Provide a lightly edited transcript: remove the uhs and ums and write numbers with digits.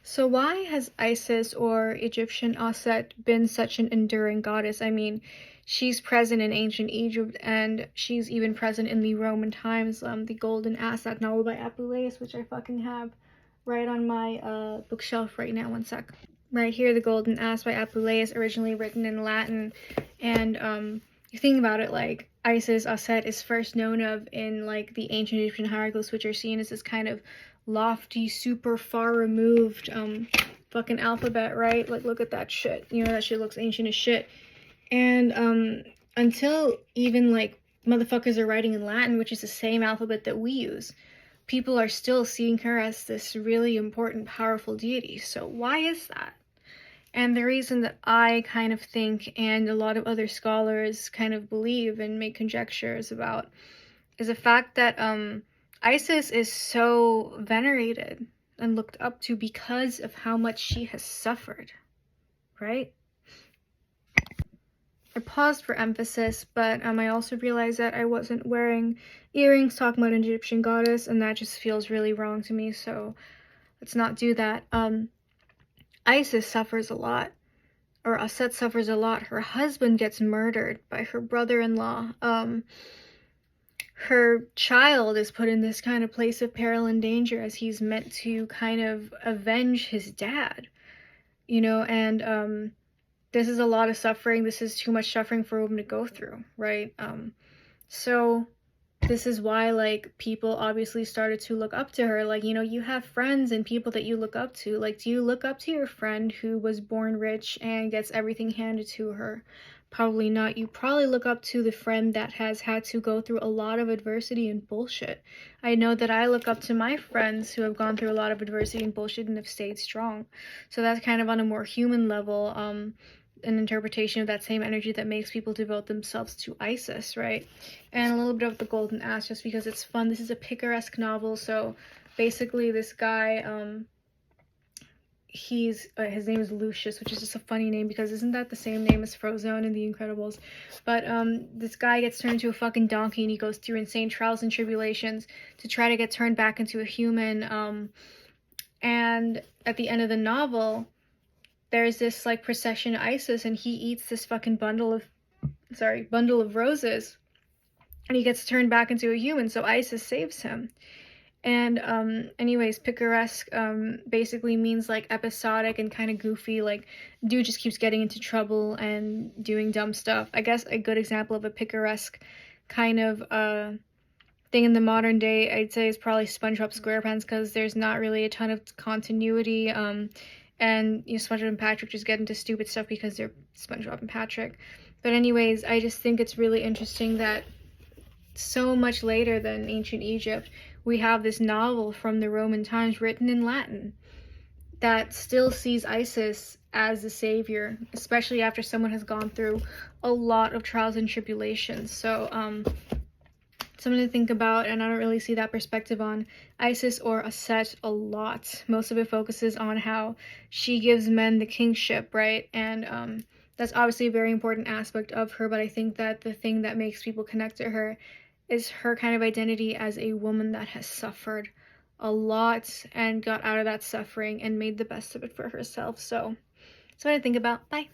So why has Isis or Egyptian Auset been such an enduring goddess? I mean, she's present in ancient Egypt and she's even present in the Roman times. The Golden Ass, that novel by @𝓨𝓏𝓆𝓏𝆇𝁐, which I fucking have right on my bookshelf right now. One sec. Right here, The Golden Ass by @𝓨𝓏𝓆𝓏𝆇𝁐 is originally written in Latin, and you think about it, like Isis, Auset is first known of in like the ancient Egyptian hieroglyphs, which are seen as this kind of lofty, super far removed fucking alphabet, right? Like, look at that shit. You know, that shit looks ancient as shit. And until even like motherfuckers are writing in Latin, which is the same alphabet that we use, people are still seeing her as this really important, powerful deity. So why is that? And the reason that I kind of think, and a lot of other scholars kind of believe and make conjectures about, is the fact that Isis is so venerated and looked up to because of how much she has suffered, right? I paused for emphasis, but I also realized that I wasn't wearing earrings talking about an Egyptian goddess, and that just feels really wrong to me, so let's not do that. Isis suffers a lot, or Auset suffers a lot. Her husband gets murdered by her brother-in-law. Her child is put in this kind of place of peril and danger as he's meant to kind of avenge his dad, you know, and this is a lot of suffering. This is too much suffering for a woman to go through, right? So this is why, like, people obviously started to look up to her. Like, you know, you have friends and people that you look up to. Like, do you look up to your friend who was born rich and gets everything handed to her? Probably not. You probably look up to the friend that has had to go through a lot of adversity and bullshit. I know that I look up to my friends who have gone through a lot of adversity and bullshit and have stayed strong. So that's kind of on a more human level, an interpretation of that same energy that makes people devote themselves to Isis, right? And a little bit of The Golden Ass, just because it's fun. This is a picaresque novel, so basically this guy, his name is Lucius, which is just a funny name because isn't that the same name as Frozone in The Incredibles? But this guy gets turned into a fucking donkey and he goes through insane trials and tribulations to try to get turned back into a human. And at the end of the novel, there's this like procession to Isis and he eats this fucking bundle of roses and he gets turned back into a human, so Isis saves him. And anyways, picaresque basically means like episodic and kind of goofy, like dude just keeps getting into trouble and doing dumb stuff. I guess a good example of a picaresque kind of thing in the modern day I'd say is probably SpongeBob SquarePants, because there's not really a ton of continuity, and you know, SpongeBob and Patrick just get into stupid stuff because they're SpongeBob and Patrick. But anyways, I just think it's really interesting that so much later than ancient Egypt, we have this novel from the Roman times written in Latin that still sees Isis as the savior, especially after someone has gone through a lot of trials and tribulations. So something to think about, and I don't really see that perspective on Isis or Auset a lot. Most of it focuses on how she gives men the kingship, right? And that's obviously a very important aspect of her, but I think that the thing that makes people connect to her is her kind of identity as a woman that has suffered a lot and got out of that suffering and made the best of it for herself. So something to think about. Bye.